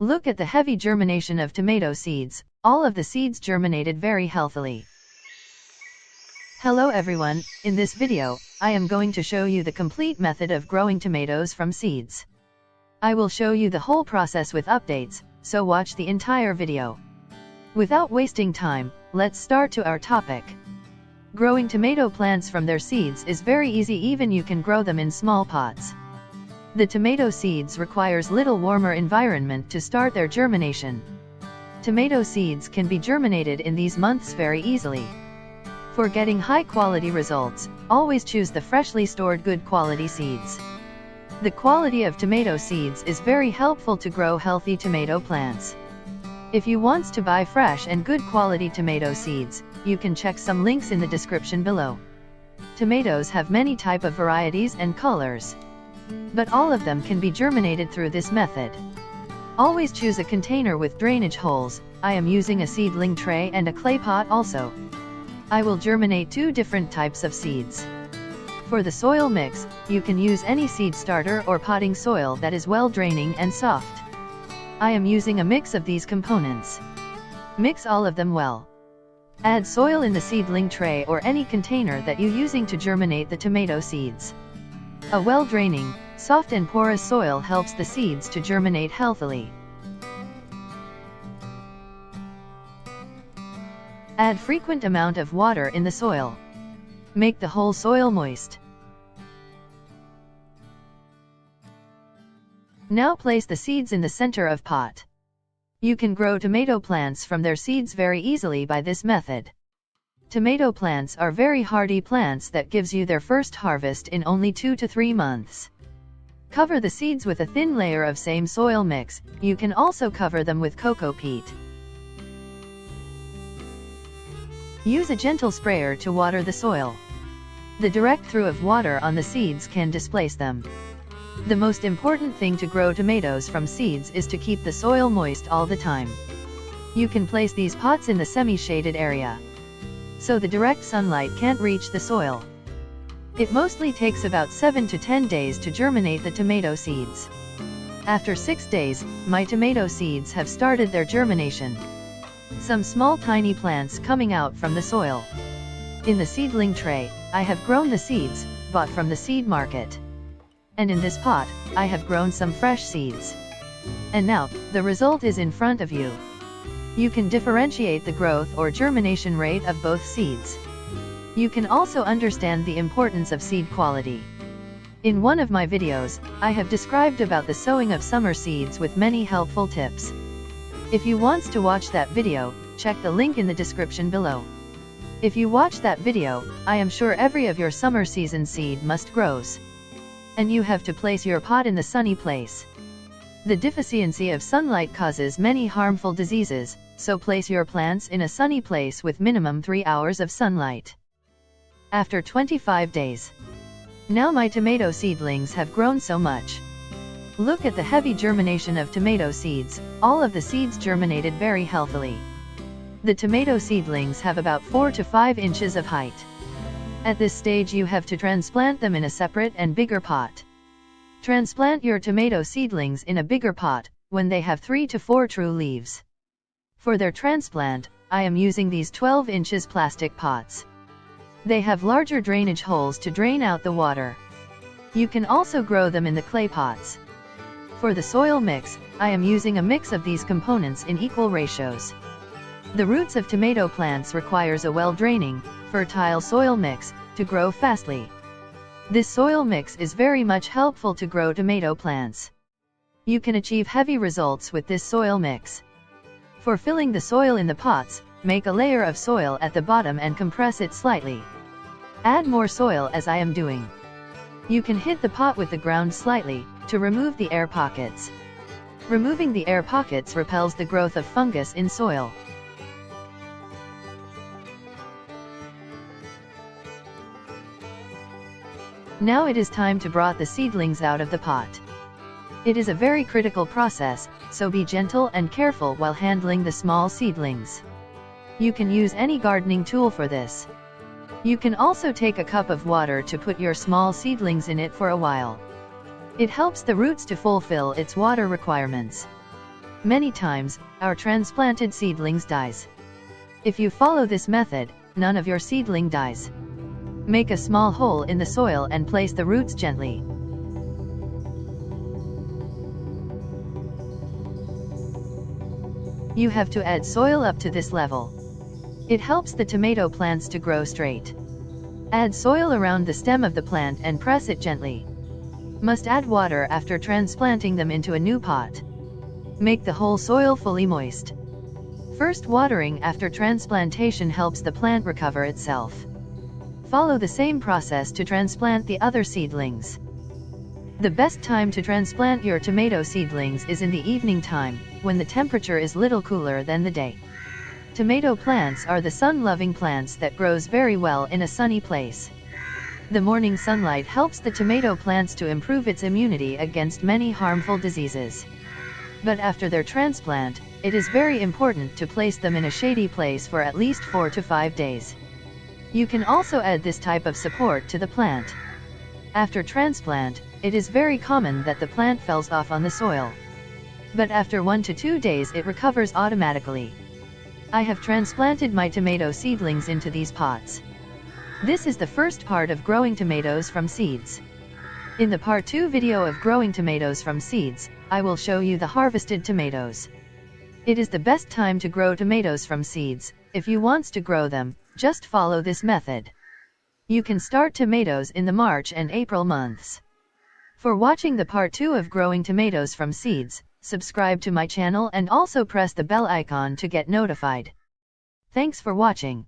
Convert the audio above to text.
Look at the heavy germination of tomato seeds. All of the seeds germinated very healthily. Hello everyone, in this video, I am going to show you the complete method of growing tomatoes from seeds. I will show you the whole process with updates, so watch the entire video. Without wasting time, let's start to our topic. Growing tomato plants from their seeds is very easy, even you can grow them in small pots. The tomato seeds requires little warmer environment to start their germination. Tomato seeds can be germinated in these months very easily. For getting high quality results, always choose the freshly stored good quality seeds. The quality of tomato seeds is very helpful to grow healthy tomato plants. If you want to buy fresh and good quality tomato seeds, you can check some links in the description below. Tomatoes have many types of varieties and colors, but all of them can be germinated through this method. Always choose a container with drainage holes. I am using a seedling tray and a clay pot also. I will germinate 2 different types of seeds. For the soil mix, you can use any seed starter or potting soil that is well draining and soft. I am using a mix of these components. Mix all of them well. Add soil in the seedling tray or any container that you're using to germinate the tomato seeds. A well-draining, soft and porous soil helps the seeds to germinate healthily. Add frequent amount of water in the soil. Make the whole soil moist. Now place the seeds in the center of pot. You can grow tomato plants from their seeds very easily by this method. Tomato plants are very hardy plants that gives you their first harvest in only 2 to 3 months. Cover the seeds with a thin layer of same soil mix. You can also cover them with cocoa peat. Use a gentle sprayer to water the soil. The direct through of water on the seeds can displace them. The most important thing to grow tomatoes from seeds is to keep the soil moist all the time. You can place these pots in the semi-shaded area, so the direct sunlight can't reach the soil. It mostly takes about 7 to 10 days to germinate the tomato seeds. After 6 days, my tomato seeds have started their germination. Some small tiny plants coming out from the soil. In the seedling tray, I have grown the seeds, bought from the seed market. And in this pot, I have grown some fresh seeds. And now, the result is in front of you. You can differentiate the growth or germination rate of both seeds. You can also understand the importance of seed quality. In one of my videos, I have described about the sowing of summer seeds with many helpful tips. If you want to watch that video, check the link in the description below. If you watch that video, I am sure every of your summer season seed must grows. And you have to place your pot in the sunny place. The deficiency of sunlight causes many harmful diseases, so place your plants in a sunny place with minimum 3 hours of sunlight. After 25 days. Now my tomato seedlings have grown so much. Look at the heavy germination of tomato seeds. All of the seeds germinated very healthily. The tomato seedlings have about 4 to 5 inches of height. At this stage you have to transplant them in a separate and bigger pot. Transplant your tomato seedlings in a bigger pot, when they have 3 to 4 true leaves. For their transplant, I am using these 12 inches plastic pots. They have larger drainage holes to drain out the water. You can also grow them in the clay pots. For the soil mix, I am using a mix of these components in equal ratios. The roots of tomato plants requires a well-draining, fertile soil mix, to grow fastly. This soil mix is very much helpful to grow tomato plants. You can achieve heavy results with this soil mix. For filling the soil in the pots, make a layer of soil at the bottom and compress it slightly. Add more soil as I am doing. You can hit the pot with the ground slightly, to remove the air pockets. Removing the air pockets repels the growth of fungus in soil. Now it is time to brought the seedlings out of the pot. It is a very critical process, so be gentle and careful while handling the small seedlings. You can use any gardening tool for this. You can also take a cup of water to put your small seedlings in it for a while. It helps the roots to fulfill its water requirements. Many times, our transplanted seedlings dies. If you follow this method, none of your seedling dies. Make a small hole in the soil and place the roots gently. You have to add soil up to this level. It helps the tomato plants to grow straight. Add soil around the stem of the plant and press it gently. Must add water after transplanting them into a new pot. Make the whole soil fully moist. First watering after transplantation helps the plant recover itself. Follow the same process to transplant the other seedlings. The best time to transplant your tomato seedlings is in the evening time, when the temperature is little cooler than the day. Tomato plants are the sun-loving plants that grows very well in a sunny place. The morning sunlight helps the tomato plants to improve its immunity against many harmful diseases. But after their transplant, it is very important to place them in a shady place for at least 4 to 5 days. You can also add this type of support to the plant. After transplant, it is very common that the plant falls off on the soil. But after 1 to 2 days it recovers automatically. I have transplanted my tomato seedlings into these pots. This is the first part of growing tomatoes from seeds. In the part 2 video of growing tomatoes from seeds, I will show you the harvested tomatoes. It is the best time to grow tomatoes from seeds. If you want to grow them, just follow this method. You can start tomatoes in the March and April months. For watching the part 2 of growing tomatoes from seeds, subscribe to my channel and also press the bell icon to get notified. Thanks for watching.